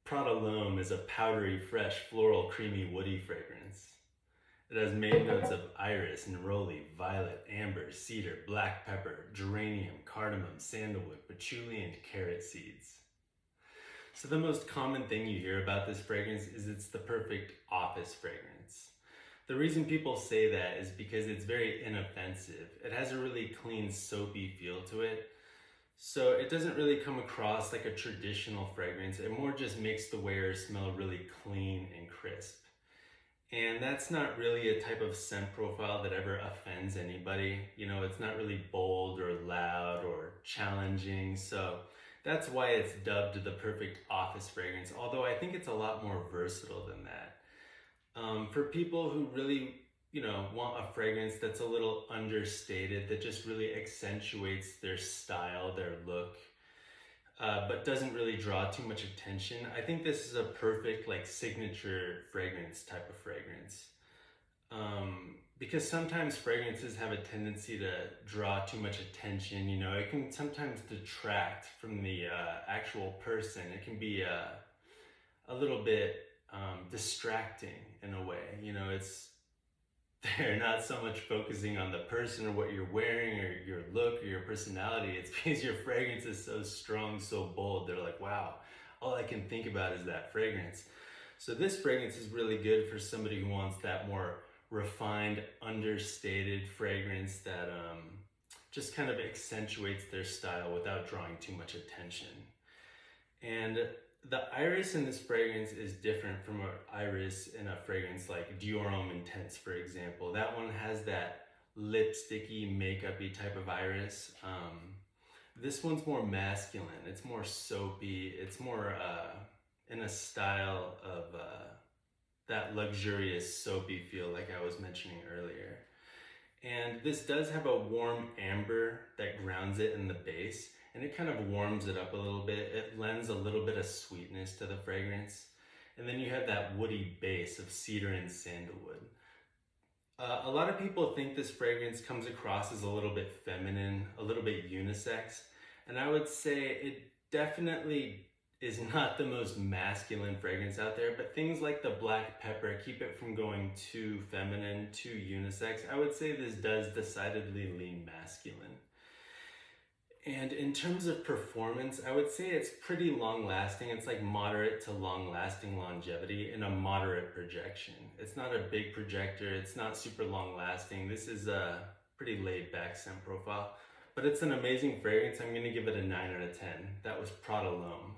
Prada L'Homme is a powdery, fresh, floral, creamy, woody fragrance. It has main notes of iris, neroli, violet, amber, cedar, black pepper, geranium, cardamom, sandalwood, patchouli, and carrot seeds. So the most common thing you hear about this fragrance is it's the perfect office fragrance. The reason people say that is because it's very inoffensive. It has a really clean, soapy feel to it. So it doesn't really come across like a traditional fragrance. It more just makes the wearer smell really clean and crisp. And that's not really a type of scent profile that ever offends anybody. You know, it's not really bold or loud or challenging. So that's why it's dubbed the perfect office fragrance, although I think it's a lot more versatile than that. For people who really, want a fragrance that's a little understated, that just really accentuates their style, their look, but doesn't really draw too much attention, I think this is a perfect signature fragrance type of fragrance. Because sometimes fragrances have a tendency to draw too much attention. It can sometimes detract from the actual person. It can be a little bit distracting in a way. They're not so much focusing on the person or what you're wearing or your look or your personality. It's because your fragrance is so strong, so bold. They're like, wow, all I can think about is that fragrance. So this fragrance is really good for somebody who wants that more refined, understated fragrance that just kind of accentuates their style without drawing too much attention. And the iris in this fragrance is different from an iris in a fragrance like Dior Homme Intense, for example. That one has that lipsticky, makeup-y type of iris. This one's more masculine. It's more soapy. It's more in a style of that luxurious, soapy feel like I was mentioning earlier. And this does have a warm amber that grounds it in the base, and it kind of warms it up a little bit. It lends a little bit of sweetness to the fragrance. And then you have that woody base of cedar and sandalwood. A lot of people think this fragrance comes across as a little bit feminine, a little bit unisex. And I would say it definitely is not the most masculine fragrance out there, but things like the black pepper keep it from going too feminine, too unisex. I would say this does decidedly lean masculine. And in terms of performance, I would say it's pretty long-lasting. It's like moderate to long-lasting longevity in a moderate projection. It's not a big projector. It's not super long-lasting. This is a pretty laid-back scent profile, but it's an amazing fragrance. I'm gonna give it a 9 out of 10. That was Prada L'Homme.